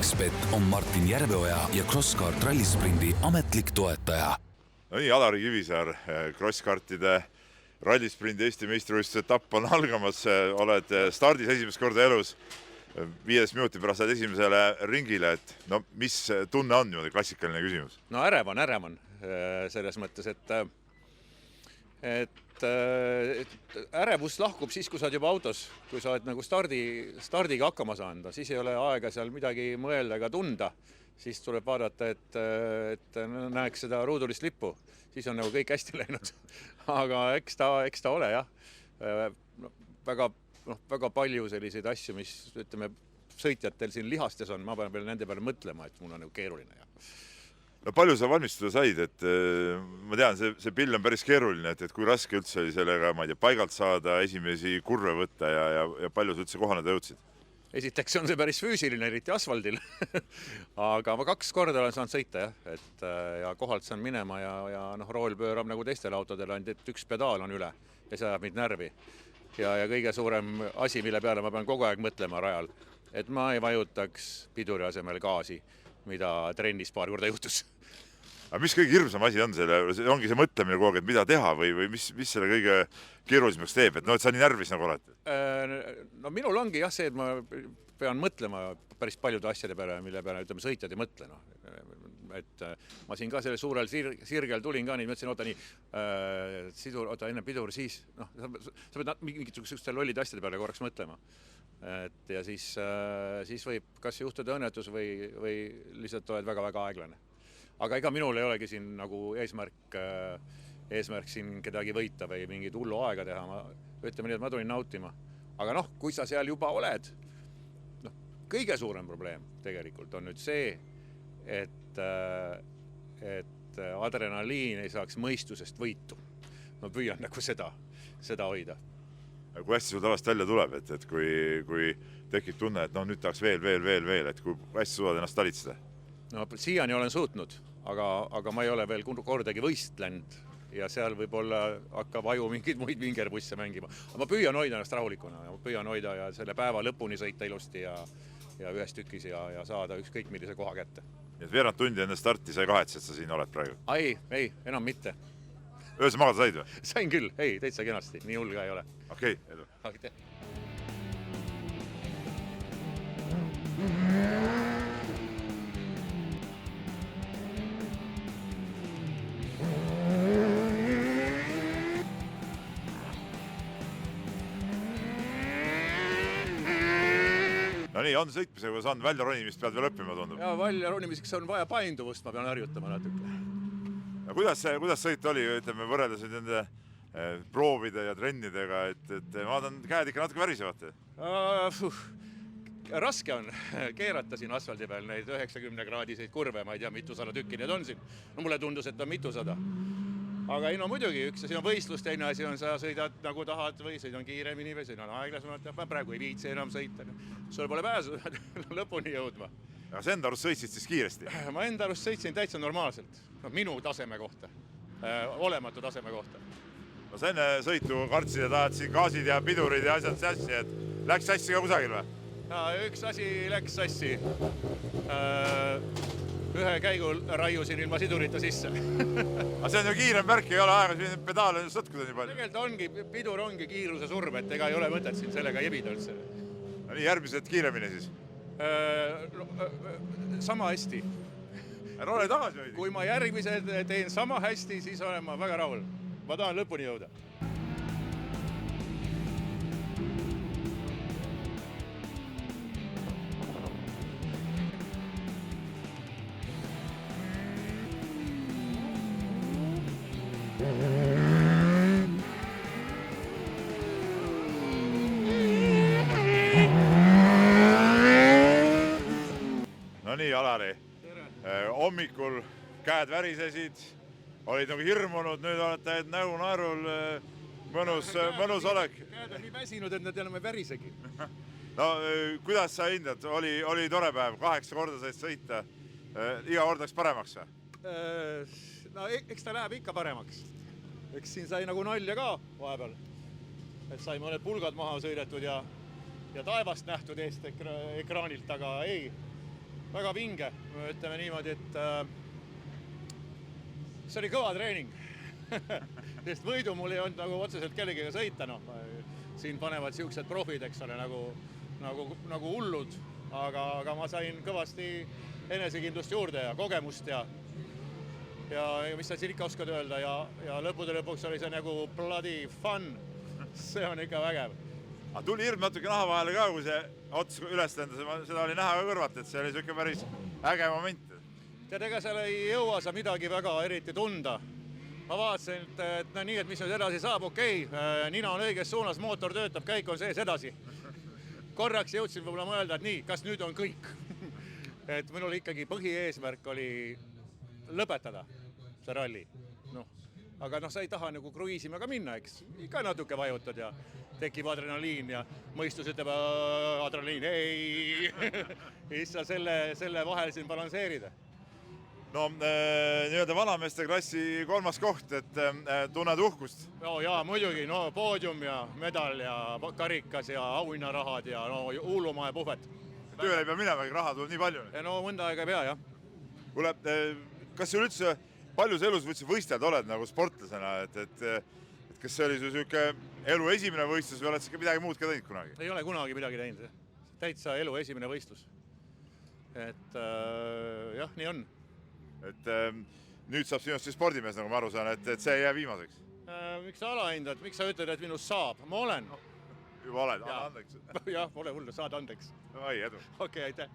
Unexbet on Martin Järveoja ja Crosskart rallisprindi ametlik toetaja. No nii, Alari Kivisaar, Crosskartide rallisprindi Eesti meistrivõistluse etapp on algamas. Oled stardis esimest korda elus. 15 minuti pärast saad esimesele ringile. No, mis tunne on niimoodi klassikaline küsimus? No ärev on selles mõttes, et ärevus lahkub siis, kui sa oled juba autos, kui sa oled nagu stardiga hakkama saanud, siis ei ole aega seal midagi mõelda ega tunda, siis tuleb vaadata, et näeks seda ruudulist lippu, siis on nagu kõik hästi läinud. Aga eks ta ole jah, väga palju selliseid asju, mis ütleme, sõitjatel siin lihastes on, ma pean veel nende peale mõtlema, et mul on nagu keeruline. No palju sa valmistuda said, et ma tean, see pill on päris keeruline, et kui raske üldse oli sellega, ma ei tea, paigalt saada, esimesi kurve võtta ja palju sa üldse kohaneda jõudsid? Esiteks on see päris füüsiline, eriti asfaldil, aga ma 2 korda olen saanud sõita jah, ja kohalt saan minema ja rool pöörab nagu teistel autodel, ainult et üks pedaal on üle ja see ajab mind närvi. Ja kõige suurem asi, mille peale ma pean kogu aeg mõtlema rajal, et ma ei vajutaks piduri asemel gaasi, mida trennis paar korda juhtus. Aga mis kõige hirmsam asi on selle? Ongi see mõtlemine kogu aeg, et mida teha või mis selle kõige keerulisemaks teeb? Et sa nii närvis nagu oled? No minul ongi jah see, et ma pean mõtlema päris paljude asjade peale, mille peale ütleme, sõitjad ei mõtle. Et ma siin ka selle suurel sirgel tulin ka nii, mõtlesin, oota enne pidur, siis sa pead mingisugustel lollide asjade peale korraks mõtlema. Ja siis võib kas juhtuda õnnetus või lihtsalt oled väga-väga aeglane. Aga ega minul ei olegi siin nagu eesmärk siin kedagi võita või mingid hullu aega teha. Ütleme nii, et ma tulin nautima. Aga kui sa seal juba oled, kõige suurem probleem tegelikult on nüüd see, et adrenaliin ei saaks mõistusest võitu. Ma püüan nagu seda hoida. Kui hästi sul tavaliselt välja tuleb, et kui tekib tunne, et nüüd tahaks veel, et kui hästi suudad ennast talitseda? No siiani olen suutnud, aga ma ei ole veel kordagi võistlenud ja seal võib-olla hakkab aju mingeid muid vingerbusse mängima. Aga ma püüan hoida ennast rahulikuna, ma püüan hoida ja selle päeva lõpuni sõita ilusti ja ühes tükis ja saada ükskõik millise koha kätte. Nii et veerand tundi enne starti sai kahetse, et sa siin oled praegu? Ei, enam mitte. Ööse magada said või? Sain küll, täitsa kenasti, nii hull ka ei ole. Okei, edu. No nii, on sõitmisega saanud välja ronimist pead veel õppima, tundub? Ja välja ronimiseks on vaja painduvust, ma pean harjutama natuke. Ja kuidas sõit oli, ütleme, võrreldes nende proovide ja trennidega, et ma vaatan, käed ikka natuke värisevad? Raske on keerata siin asfaldi peal neid 90-kraadiseid kurve, ma ei tea, mitusada tükki need on siin. No mulle tundus, et on mitusada. Aga muidugi, üks asi on võistlus, teine asi on sa sõidad nagu tahad või sõidan kiiremini või sõidan aeglasemalt. Praegu ei viitsi enam sõita. Sul pole pääsu lõpuni jõudma. Aga sa enda arust sõitsid siis kiiresti? Ma enda arust sõitsin täitsa normaalselt. Minu taseme kohta. Olematu taseme kohta. No sa enne sõitu kartsid ja tahad siin gaasid ja pidurid ja asjad sassi, et läks sassi ka kusagil või? Üks asi läks sassi. Ühe käigul raiusin ilma sidurita sisse. Aga see on ju kiirem värk, ei ole aega, siin pedaal on sõtkuda nii palju. Tegelikult pidur ongi kiiruse surve, et ega ei ole mõtet siin sellega jebida üldse. No nii, järgmised kiiremini siis? Sama hästi. Ole tagasi hoidi. Kui ma järgmised teen sama hästi, siis olen ma väga rahul. Ma tahan lõpuni jõuda. No nii, Alari. Hommikul käed värisesid, olid nagu hirmunud, nüüd olete näu naerul, mõnus olek. Käed on nii väsinud, et nad enam ei värisegi. No kuidas sa hindad? Oli tore päev, 8 korda said sõita. Iga kord läks paremaks või? No eks ta läheb ikka paremaks. Eks siin sai nagu nalja ka vahepeal. Et sai mõned pulgad maha sõidetud ja taevast nähtud eest ekraanilt, aga ei. väga vinge, ütleme niimoodi, et see oli kõva treening. Sest võidu mul ei olnud nagu otseselt kellegagi sõita, noh. Siin panevad siuksed profid, eks ole, nagu hullud, aga ma sain kõvasti enesekindlust juurde ja kogemust ja mis sa siin ikka oskad öelda ja lõppude lõpuks oli see nagu bloody fun. See on ikka vägev. Aga tuli hirm natuke naha vahele ka, kui see ots üles lendas, seda oli näha ka kõrvalt, et see oli siuke päris äge moment. Tead, ega seal ei jõua sa midagi väga eriti tunda. Ma vaatasin, et nii, et mis nüüd edasi saab, okei, nina on õiges suunas, mootor töötab, käik on sees edasi. Korraks jõudsin võib-olla mõelda, et nii, kas nüüd on kõik? Et minul ikkagi põhieesmärk oli lõpetada see ralli. Aga sa ei taha nagu kruiisima ka minna, eks. Ikka natuke vajutad ja tekib adrenaliin ja mõistus ütleb adrenaliin, ei. Issa selle vahel siin balansseerida. No, nii-öelda vanameeste klassi 3. koht, et tunned uhkust? No jaa, muidugi, no poodium ja medal ja karikas ja auhinnarahad ja no hullumaa ja puhvet. Tööle ei pea minema, raha tuleb nii palju. No mõnda aega ei pea, jah. Kuule, kas sul üldse palju sa elus võistelda oled nagu sportlasena, et kas see oli su siuke elu esimene võistlus või oled sa midagi muud ka teinud kunagi? Ei ole kunagi midagi teinud. Täitsa elu esimene võistlus. Et jah, nii on. Et nüüd saab sinust spordimees, nagu ma aru saan, et see ei jää viimaseks. Miks sa alahindad? Miks sa ütled, et minust saab? Ma olen. Juba oled, anna andeks. Jah, ole hullu, saad andeks. Ai, edu. Okei, aitäh.